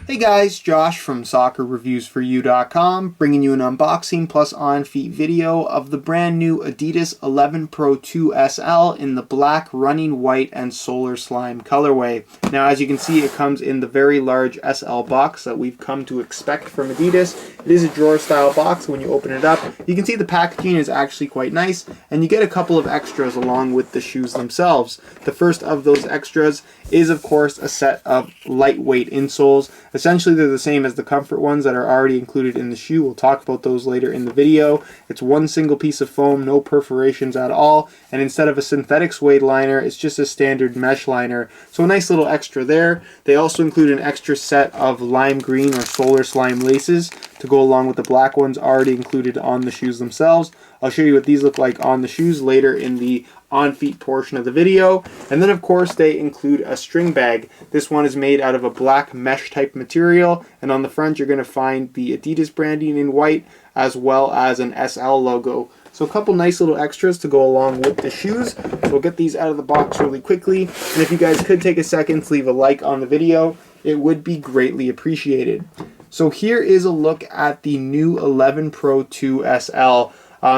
Hey guys, Josh from SoccerReviewsForYou.com, bringing you an unboxing plus on-feet video of the brand new Adidas 11 Pro 2 SL in the black, running white, and solar slime colorway. Now, as you can see, it comes in the very large SL box that we've come to expect from Adidas. It is a drawer-style box. When you open it up, you can see the packaging is actually quite nice, and you get a couple of extras along with the shoes themselves. The first of those extras is, of course, a set of lightweight insoles. Essentially, they're the same as the comfort ones that are already included in the shoe. We'll talk about those later in the video. It's one single piece of foam, no perforations at all, and instead of a synthetic suede liner, it's just a standard mesh liner. So a nice little extra there. They also include an extra set of lime green or solar slime laces to go along with the black ones already included on the shoes themselves. I'll show you what these look like on the shoes later in the on-feet portion of the video. And then, of course, they include a string bag. This one is made out of a black mesh type material, and on the front you're going to find the Adidas branding in white as well as an SL logo. So a couple nice little extras to go along with the shoes. So we'll get these out of the box really quickly, and if you guys could take a second to leave a like on the video, it would be greatly appreciated. So here is a look at the new 11 Pro 2 SL.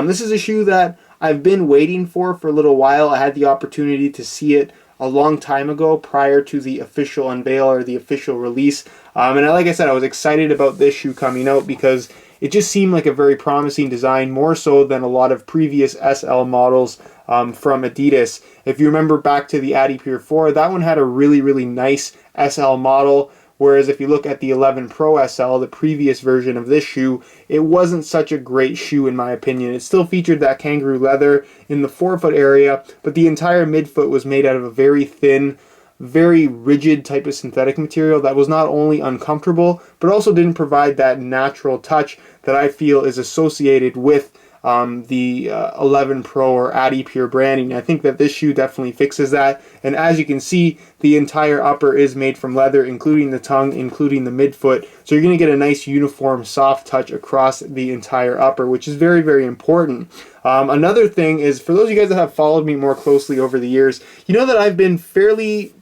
This is a shoe that I've been waiting for a little while. I had the opportunity to see it a long time ago prior to the official unveil or the official release. And like I said, I was excited about this shoe coming out because it just seemed like a very promising design, more so than a lot of previous SL models from Adidas. If you remember back to the Adizero 4, that one had a really nice SL model. Whereas if you look at the 11 Pro SL, the previous version of this shoe, it wasn't such a great shoe in my opinion. It still featured that kangaroo leather in the forefoot area, but the entire midfoot was made out of a very thin, very rigid type of synthetic material that was not only uncomfortable, but also didn't provide that natural touch that I feel is associated with the 11 Pro or Adizero branding. I think that this shoe definitely fixes that, and as you can see, the entire upper is made from leather, including the tongue, including the midfoot, so you're going to get a nice uniform soft touch across the entire upper, which is very important. Another thing is, for those of you guys that have followed me more closely over the years, you know that I've been fairly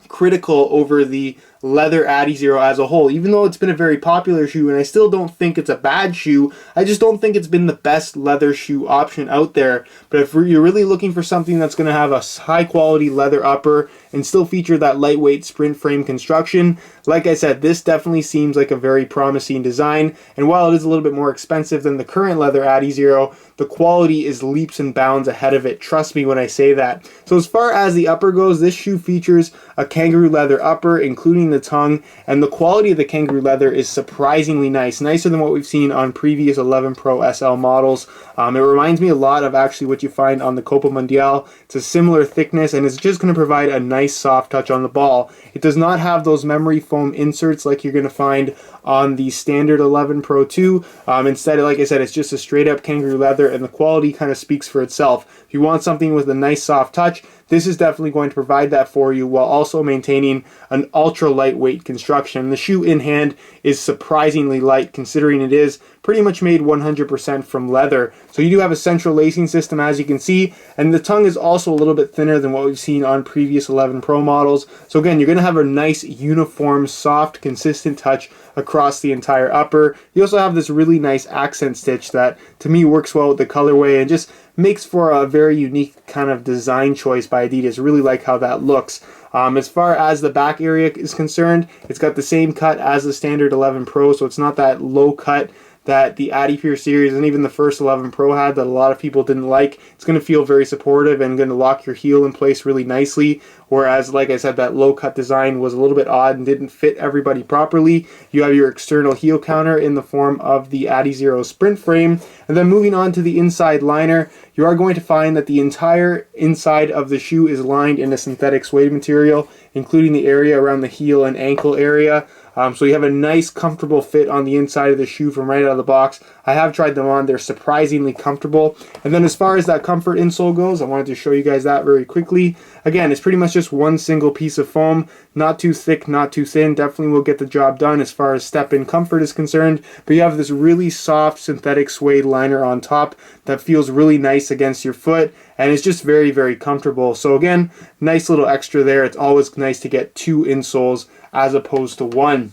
critical over the leather Adizero as a whole. Even though it's been a very popular shoe, and I still don't think it's a bad shoe, I just don't think it's been the best leather shoe option out there. But if you're really looking for something that's going to have a high quality leather upper and still feature that lightweight sprint frame construction, like I said, this definitely seems like a very promising design. And while it is a little bit more expensive than the current leather Adizero, the quality is leaps and bounds ahead of it. Trust me when I say that. So as far as the upper goes, this shoe features a kangaroo leather upper, including the tongue, and the quality of the kangaroo leather is surprisingly nice, nicer than what we've seen on previous 11 Pro SL models. It reminds me a lot of actually what you find on the Copa Mundial. It's a similar thickness, and it's just going to provide a nice soft touch on the ball. It does not have those memory foam inserts like you're going to find on the standard 11 Pro 2. Instead, like I said, it's just a straight up kangaroo leather, and the quality kind of speaks for itself. If you want something with a nice soft touch, this is definitely going to provide that for you while also maintaining an ultra lightweight construction. The shoe in hand is surprisingly light considering it is pretty much made 100% from leather. So you do have a central lacing system, as you can see, and the tongue is also a little bit thinner than what we've seen on previous 11 Pro models. So again, you're going to have a nice uniform, soft, consistent touch across the entire upper. You also have this really nice accent stitch that to me works well with the colorway and just makes for a very unique kind of design choice by Adidas. Really like how that looks. As far as the back area is concerned, it's got the same cut as the standard 11 Pro, so it's not that low cut that the Adizero series and even the first 11 Pro had that a lot of people didn't like. It's going to feel very supportive and going to lock your heel in place really nicely, whereas, like I said, that low cut design was a little bit odd and didn't fit everybody properly. You have your external heel counter in the form of the Adizero sprint frame, and then moving on to the inside liner, you are going to find that the entire inside of the shoe is lined in a synthetic suede material, including the area around the heel and ankle area. So you have a nice comfortable fit on the inside of the shoe from right out of the box. I have tried them on, they're surprisingly comfortable. And then as far as that comfort insole goes, I wanted to show you guys that very quickly. Again, it's pretty much just one single piece of foam, not too thick, not too thin, definitely will get the job done as far as step-in comfort is concerned. But you have this really soft synthetic suede liner on top that feels really nice against your foot, and it's just very comfortable. So again, nice little extra there. It's always nice to get two insoles as opposed to one.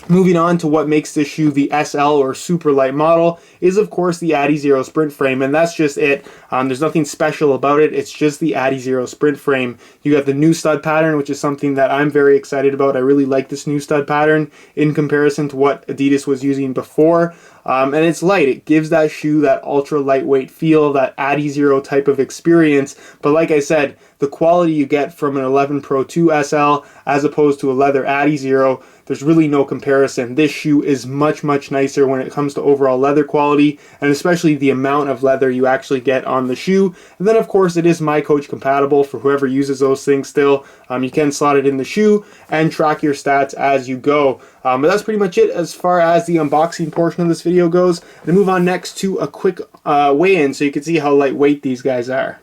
Moving on to what makes this shoe the SL or super light model is of course the Adizero sprint frame, and that's just it. There's nothing special about it. It's just the Adizero sprint frame. You got the new stud pattern, which is something that I'm very excited about. I really like this new stud pattern in comparison to what Adidas was using before. And it's light. It gives that shoe that ultra lightweight feel, that Adizero type of experience. But like I said, the quality you get from an 11 Pro 2 SL as opposed to a leather Adizero, there's really no comparison. This shoe is much, much nicer when it comes to overall leather quality, and especially the amount of leather you actually get on the shoe. And then of course it is My Coach compatible for whoever uses those things still. You can slot it in the shoe and track your stats as you go. But that's pretty much it as far as the unboxing portion of this video goes. And move on next to a quick weigh-in so you can see how lightweight these guys are.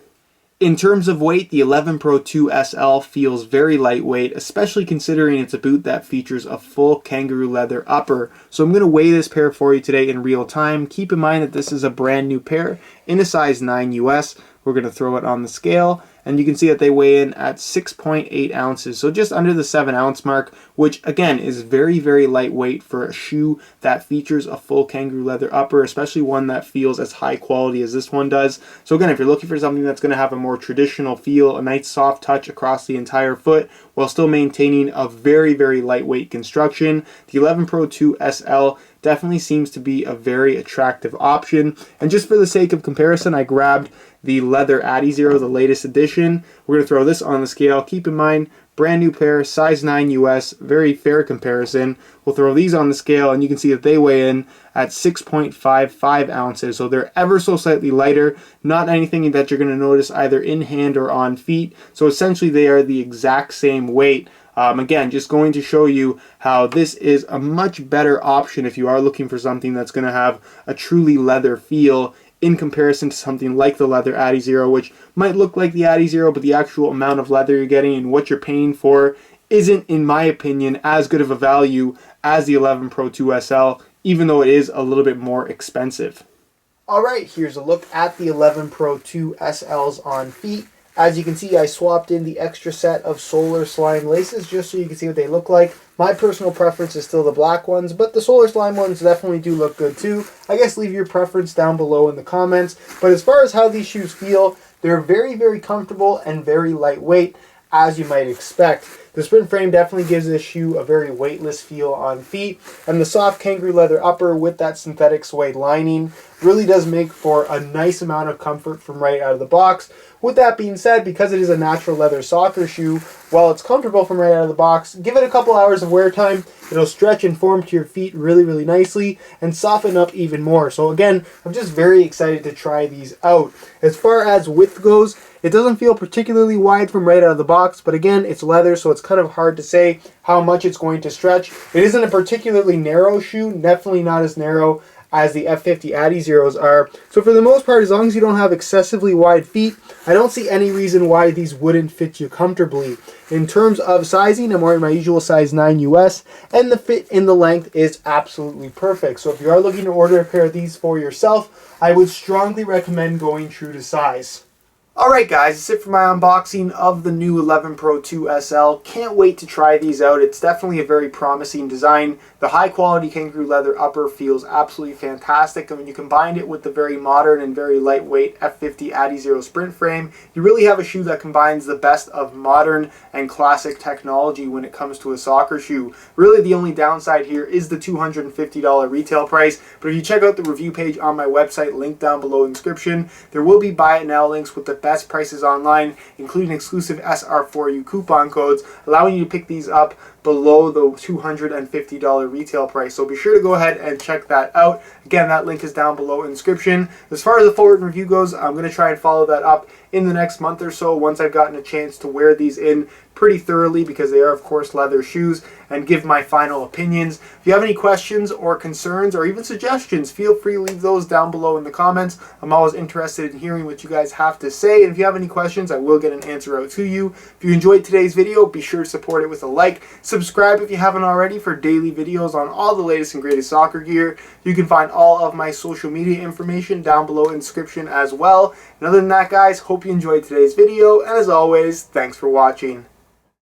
In terms of weight, the 11 Pro 2 SL feels very lightweight, especially considering it's a boot that features a full kangaroo leather upper. So I'm going to weigh this pair for you today in real time. Keep in mind that this is a brand new pair in a size 9 US. We're going to throw it on the scale, and you can see that they weigh in at 6.8 ounces, so just under the 7 ounce mark, which again is very, very lightweight for a shoe that features a full kangaroo leather upper, especially one that feels as high quality as this one does. So again, if you're looking for something that's going to have a more traditional feel, a nice soft touch across the entire foot, while still maintaining a very, very lightweight construction, the 11 Pro 2 SL definitely seems to be a very attractive option. And just for the sake of comparison, I grabbed the leather Adizero, the latest edition. We're going to throw this on the scale. Keep in mind, brand new pair, size 9 US, very fair comparison. We'll throw these on the scale and you can see that they weigh in at 6.55 ounces. So they're ever so slightly lighter, not anything that you're going to notice either in hand or on feet. So essentially they are the exact same weight. Again, just going to show you how this is a much better option if you are looking for something that's going to have a truly leather feel in comparison to something like the leather Adizero, which might look like the Adizero, but the actual amount of leather you're getting and what you're paying for isn't, in my opinion, as good of a value as the 11 Pro 2 SL, even though it is a little bit more expensive. Alright, here's a look at the 11 Pro 2 SLs on feet. As you can see, I swapped in the extra set of Solar Slime laces just so you can see what they look like. My personal preference is still the black ones, but the Solar Slime ones definitely do look good too. I guess leave your preference down below in the comments. But as far as how these shoes feel, they're very, very comfortable and very lightweight, as you might expect. The sprint frame definitely gives this shoe a very weightless feel on feet, and the soft kangaroo leather upper with that synthetic suede lining really does make for a nice amount of comfort from right out of the box. With that being said, because it is a natural leather soccer shoe, while it's comfortable from right out of the box, give it a couple hours of wear time, it'll stretch and form to your feet really, really nicely and soften up even more. So again, I'm just very excited to try these out. As far as width goes, it doesn't feel particularly wide from right out of the box, but again, it's leather, so it's kind of hard to say how much it's going to stretch. It isn't a particularly narrow shoe, definitely not as narrow as the F50 Adizeros are. So for the most part, as long as you don't have excessively wide feet, I don't see any reason why these wouldn't fit you comfortably. In terms of sizing, I'm wearing my usual size 9 US, and the fit in the length is absolutely perfect. So if you are looking to order a pair of these for yourself, I would strongly recommend going true to size. Alright guys, that's it for my unboxing of the new 11 Pro 2 SL. Can't wait to try these out. It's definitely a very promising design. The high quality kangaroo leather upper feels absolutely fantastic, and when you combine it with the very modern and very lightweight F50 Adizero sprint frame, you really have a shoe that combines the best of modern and classic technology when it comes to a soccer shoe. Really the only downside here is the $250 retail price, but if you check out the review page on my website, linked down below in the description, there will be buy it now links with the best prices online, including exclusive SR4U coupon codes, allowing you to pick these up below the $250 retail price. So be sure to go ahead and check that out. Again, that link is down below in the description. As far as the forward review goes, I'm going to try and follow that up in the next month or so once I've gotten a chance to wear these in pretty thoroughly, because they are of course leather shoes, and give my final opinions. If you have any questions or concerns or even suggestions, feel free to leave those down below in the comments. I'm always interested in hearing what you guys have to say, and if you have any questions, I will get an answer out to you. If you enjoyed today's video, be sure to support it with a like. Subscribe if you haven't already for daily videos on all the latest and greatest soccer gear. You can find all of my social media information down below in the description as well. And other than that guys, hope you enjoyed today's video, and as always, thanks for watching.